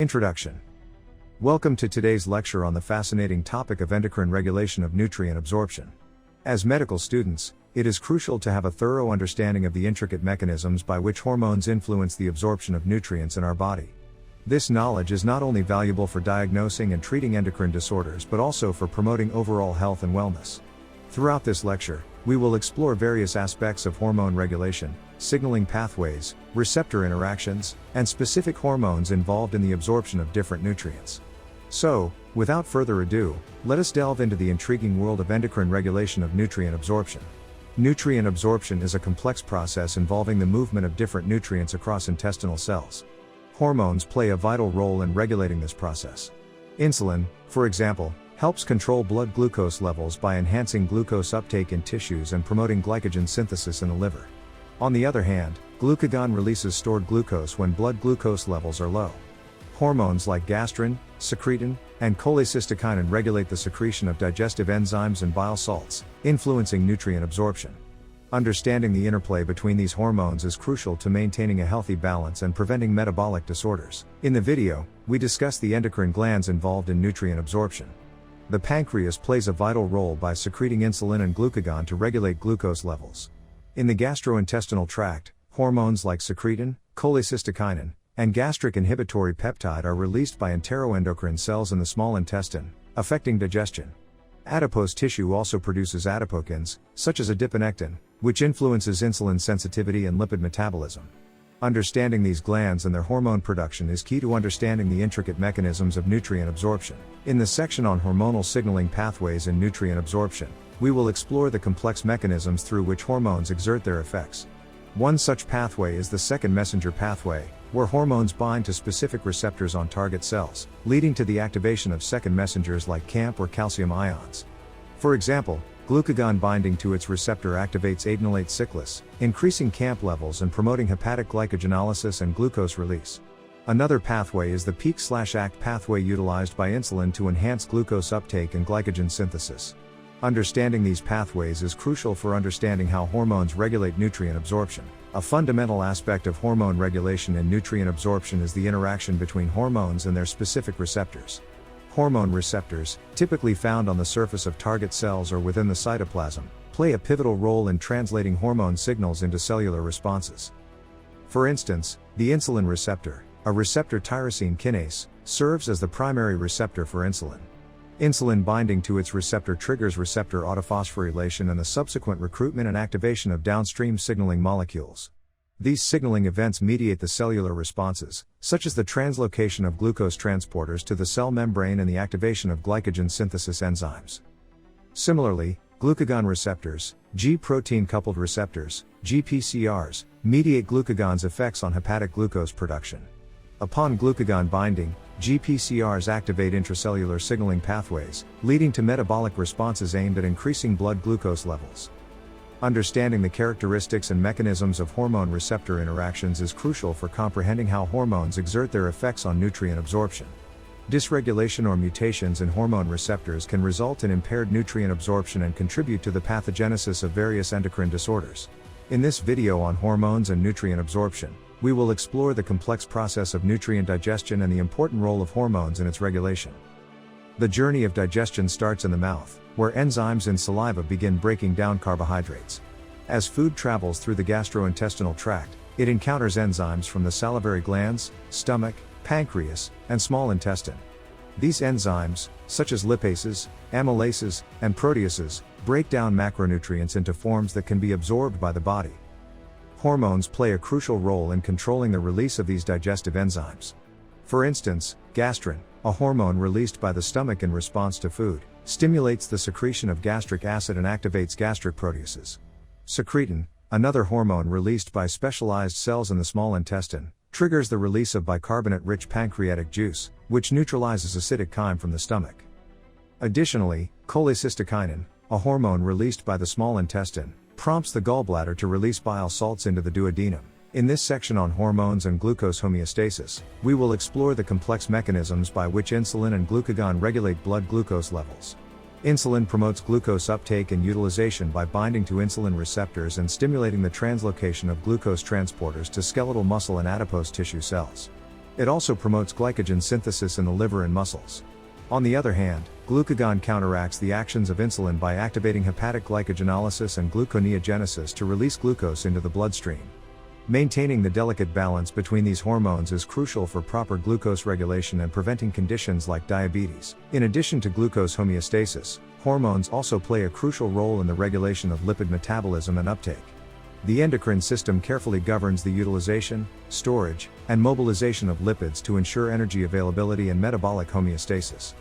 Introduction. Welcome to today's lecture on the fascinating topic of endocrine regulation of nutrient absorption. As medical students, it is crucial to have a thorough understanding of the intricate mechanisms by which hormones influence the absorption of nutrients in our body. This knowledge is not only valuable for diagnosing and treating endocrine disorders but also for promoting overall health and wellness. Throughout this lecture, we will explore various aspects of hormone regulation, signaling pathways, receptor interactions, and specific hormones involved in the absorption of different nutrients. So, without further ado, let us delve into the intriguing world of endocrine regulation of nutrient absorption. Nutrient absorption is a complex process involving the movement of different nutrients across intestinal cells. Hormones play a vital role in regulating this process. Insulin, for example, helps control blood glucose levels by enhancing glucose uptake in tissues and promoting glycogen synthesis in the liver. On the other hand, glucagon releases stored glucose when blood glucose levels are low. Hormones like gastrin, secretin, and cholecystokinin regulate the secretion of digestive enzymes and bile salts, influencing nutrient absorption. Understanding the interplay between these hormones is crucial to maintaining a healthy balance and preventing metabolic disorders. In the video, we discuss the endocrine glands involved in nutrient absorption. The pancreas plays a vital role by secreting insulin and glucagon to regulate glucose levels. In the gastrointestinal tract, hormones like secretin, cholecystokinin, and gastric inhibitory peptide are released by enteroendocrine cells in the small intestine, affecting digestion. Adipose tissue also produces adipokines, such as adiponectin, which influences insulin sensitivity and lipid metabolism. Understanding these glands and their hormone production is key to understanding the intricate mechanisms of nutrient absorption. In the section on hormonal signaling pathways and nutrient absorption, we will explore the complex mechanisms through which hormones exert their effects. One such pathway is the second messenger pathway, where hormones bind to specific receptors on target cells, leading to the activation of second messengers like CAMP or calcium ions. For example, glucagon binding to its receptor activates adenylate cyclase, increasing CAMP levels and promoting hepatic glycogenolysis and glucose release. Another pathway is the peak/ACT pathway utilized by insulin to enhance glucose uptake and glycogen synthesis. Understanding these pathways is crucial for understanding how hormones regulate nutrient absorption. A fundamental aspect of hormone regulation and nutrient absorption is the interaction between hormones and their specific receptors. Hormone receptors, typically found on the surface of target cells or within the cytoplasm, play a pivotal role in translating hormone signals into cellular responses. For instance, the insulin receptor, a receptor tyrosine kinase, serves as the primary receptor for insulin. Insulin binding to its receptor triggers receptor autophosphorylation and the subsequent recruitment and activation of downstream signaling molecules. These signaling events mediate the cellular responses, such as the translocation of glucose transporters to the cell membrane and the activation of glycogen synthesis enzymes. Similarly, glucagon receptors, G-protein coupled receptors, GPCRs, mediate glucagon's effects on hepatic glucose production. Upon glucagon binding, GPCRs activate intracellular signaling pathways, leading to metabolic responses aimed at increasing blood glucose levels. Understanding the characteristics and mechanisms of hormone receptor interactions is crucial for comprehending how hormones exert their effects on nutrient absorption. Dysregulation or mutations in hormone receptors can result in impaired nutrient absorption and contribute to the pathogenesis of various endocrine disorders. In this video on hormones and nutrient absorption, we will explore the complex process of nutrient digestion and the important role of hormones in its regulation. The journey of digestion starts in the mouth, where enzymes in saliva begin breaking down carbohydrates. As food travels through the gastrointestinal tract, it encounters enzymes from the salivary glands, stomach, pancreas, and small intestine. These enzymes, such as lipases, amylases, and proteases, break down macronutrients into forms that can be absorbed by the body. Hormones play a crucial role in controlling the release of these digestive enzymes. For instance, gastrin, a hormone released by the stomach in response to food, stimulates the secretion of gastric acid and activates gastric proteases. Secretin, another hormone released by specialized cells in the small intestine, triggers the release of bicarbonate-rich pancreatic juice, which neutralizes acidic chyme from the stomach. Additionally, cholecystokinin, a hormone released by the small intestine, prompts the gallbladder to release bile salts into the duodenum. In this section on hormones and glucose homeostasis, we will explore the complex mechanisms by which insulin and glucagon regulate blood glucose levels. Insulin promotes glucose uptake and utilization by binding to insulin receptors and stimulating the translocation of glucose transporters to skeletal muscle and adipose tissue cells. It also promotes glycogen synthesis in the liver and muscles. On the other hand, glucagon counteracts the actions of insulin by activating hepatic glycogenolysis and gluconeogenesis to release glucose into the bloodstream. Maintaining the delicate balance between these hormones is crucial for proper glucose regulation and preventing conditions like diabetes. In addition to glucose homeostasis, hormones also play a crucial role in the regulation of lipid metabolism and uptake. The endocrine system carefully governs the utilization, storage, and mobilization of lipids to ensure energy availability and metabolic homeostasis.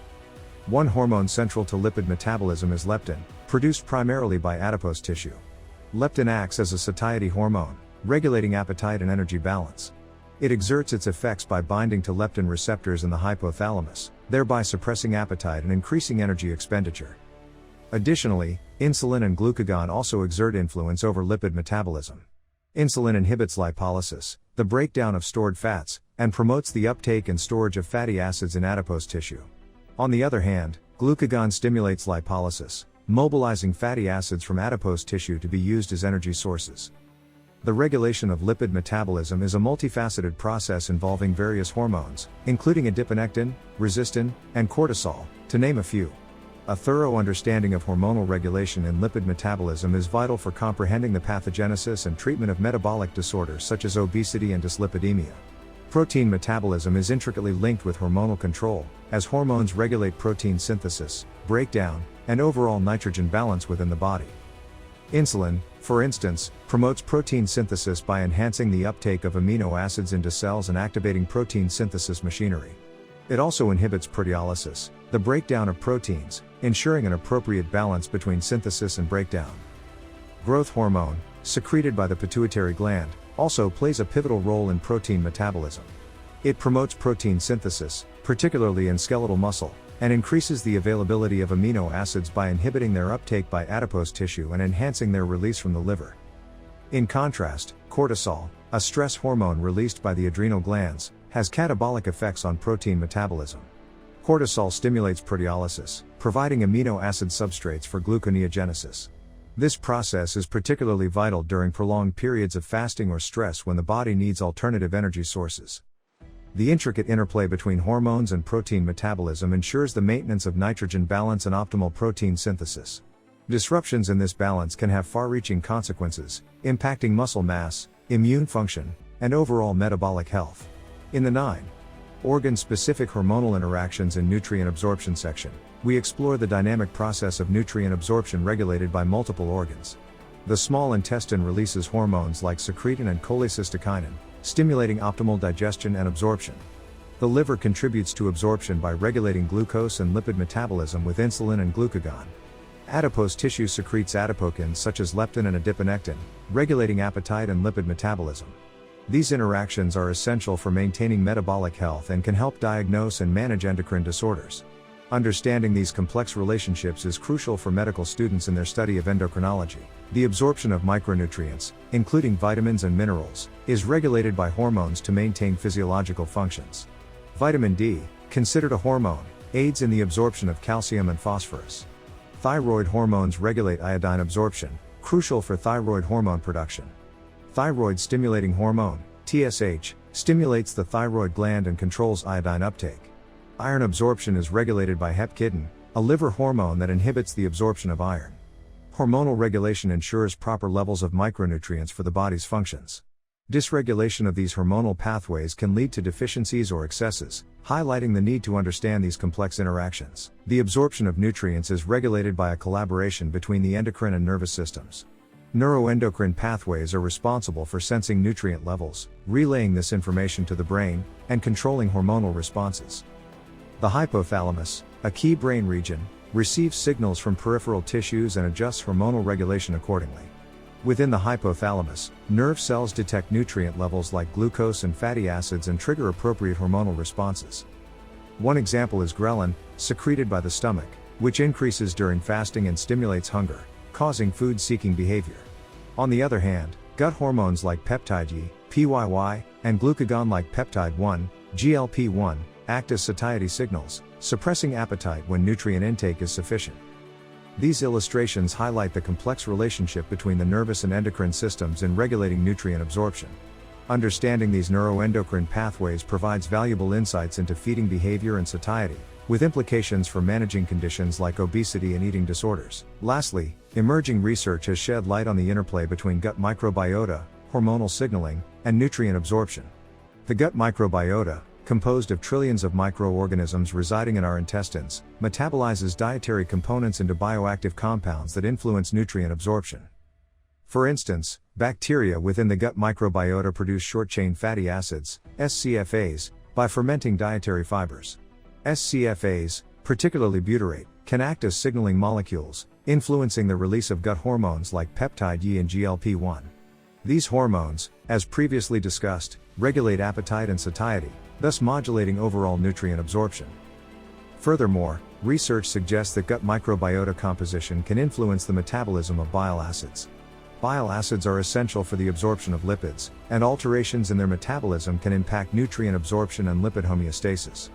One hormone central to lipid metabolism is leptin, produced primarily by adipose tissue. Leptin acts as a satiety hormone, regulating appetite and energy balance. It exerts its effects by binding to leptin receptors in the hypothalamus, thereby suppressing appetite and increasing energy expenditure. Additionally, insulin and glucagon also exert influence over lipid metabolism. Insulin inhibits lipolysis, the breakdown of stored fats, and promotes the uptake and storage of fatty acids in adipose tissue. On the other hand, glucagon stimulates lipolysis, mobilizing fatty acids from adipose tissue to be used as energy sources. The regulation of lipid metabolism is a multifaceted process involving various hormones, including adiponectin, resistin, and cortisol, to name a few. A thorough understanding of hormonal regulation in lipid metabolism is vital for comprehending the pathogenesis and treatment of metabolic disorders such as obesity and dyslipidemia. Protein metabolism is intricately linked with hormonal control, as hormones regulate protein synthesis, breakdown, and overall nitrogen balance within the body. Insulin, for instance, promotes protein synthesis by enhancing the uptake of amino acids into cells and activating protein synthesis machinery. It also inhibits proteolysis, the breakdown of proteins, ensuring an appropriate balance between synthesis and breakdown. Growth hormone, secreted by the pituitary gland, also plays a pivotal role in protein metabolism. It promotes protein synthesis, particularly in skeletal muscle, and increases the availability of amino acids by inhibiting their uptake by adipose tissue and enhancing their release from the liver. In contrast, cortisol, a stress hormone released by the adrenal glands, has catabolic effects on protein metabolism. Cortisol stimulates proteolysis, providing amino acid substrates for gluconeogenesis. This process is particularly vital during prolonged periods of fasting or stress when the body needs alternative energy sources. The intricate interplay between hormones and protein metabolism ensures the maintenance of nitrogen balance and optimal protein synthesis. Disruptions in this balance can have far-reaching consequences, impacting muscle mass, immune function, and overall metabolic health. In the 9 organ-specific hormonal interactions in nutrient absorption section, we explore the dynamic process of nutrient absorption regulated by multiple organs. The small intestine releases hormones like secretin and cholecystokinin, stimulating optimal digestion and absorption. The liver contributes to absorption by regulating glucose and lipid metabolism with insulin and glucagon. Adipose tissue secretes adipokines such as leptin and adiponectin, regulating appetite and lipid metabolism. These interactions are essential for maintaining metabolic health and can help diagnose and manage endocrine disorders. Understanding these complex relationships is crucial for medical students in their study of endocrinology. The absorption of micronutrients, including vitamins and minerals, is regulated by hormones to maintain physiological functions. Vitamin D, considered a hormone, aids in the absorption of calcium and phosphorus. Thyroid hormones regulate iodine absorption, crucial for thyroid hormone production. Thyroid-stimulating hormone, TSH, stimulates the thyroid gland and controls iodine uptake. Iron absorption is regulated by hepcidin, a liver hormone that inhibits the absorption of iron. Hormonal regulation ensures proper levels of micronutrients for the body's functions. Dysregulation of these hormonal pathways can lead to deficiencies or excesses, highlighting the need to understand these complex interactions. The absorption of nutrients is regulated by a collaboration between the endocrine and nervous systems. Neuroendocrine pathways are responsible for sensing nutrient levels, relaying this information to the brain, and controlling hormonal responses. The hypothalamus, a key brain region, receives signals from peripheral tissues and adjusts hormonal regulation accordingly. Within the hypothalamus, nerve cells detect nutrient levels like glucose and fatty acids and trigger appropriate hormonal responses. One example is ghrelin, secreted by the stomach, which increases during fasting and stimulates hunger, causing food-seeking behavior. On the other hand, gut hormones like peptide E, PYY, and glucagon-like peptide 1, GLP-1, act as satiety signals, suppressing appetite when nutrient intake is sufficient. These illustrations highlight the complex relationship between the nervous and endocrine systems in regulating nutrient absorption. Understanding these neuroendocrine pathways provides valuable insights into feeding behavior and satiety, with implications for managing conditions like obesity and eating disorders. Lastly, emerging research has shed light on the interplay between gut microbiota, hormonal signaling, and nutrient absorption. The gut microbiota, composed of trillions of microorganisms residing in our intestines, metabolizes dietary components into bioactive compounds that influence nutrient absorption. For instance, bacteria within the gut microbiota produce short-chain fatty acids, SCFAs, by fermenting dietary fibers. SCFAs, particularly butyrate, can act as signaling molecules, influencing the release of gut hormones like peptide Y and GLP-1. These hormones, as previously discussed, regulate appetite and satiety, thus modulating overall nutrient absorption. Furthermore, research suggests that gut microbiota composition can influence the metabolism of bile acids. Bile acids are essential for the absorption of lipids, and alterations in their metabolism can impact nutrient absorption and lipid homeostasis.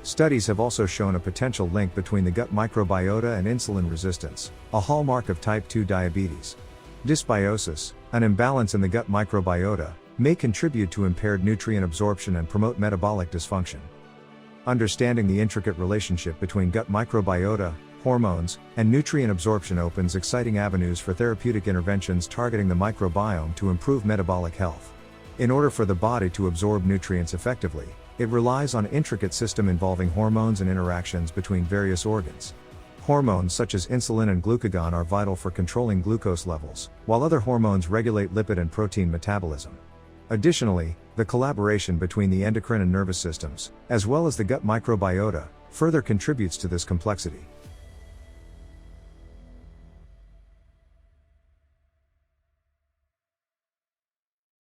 Studies have also shown a potential link between the gut microbiota and insulin resistance, a hallmark of type 2 diabetes. Dysbiosis, an imbalance in the gut microbiota, may contribute to impaired nutrient absorption and promote metabolic dysfunction. Understanding the intricate relationship between gut microbiota, hormones, and nutrient absorption opens exciting avenues for therapeutic interventions targeting the microbiome to improve metabolic health. In order for the body to absorb nutrients effectively, it relies on an intricate system involving hormones and interactions between various organs. Hormones such as insulin and glucagon are vital for controlling glucose levels, while other hormones regulate lipid and protein metabolism. Additionally, the collaboration between the endocrine and nervous systems, as well as the gut microbiota, further contributes to this complexity.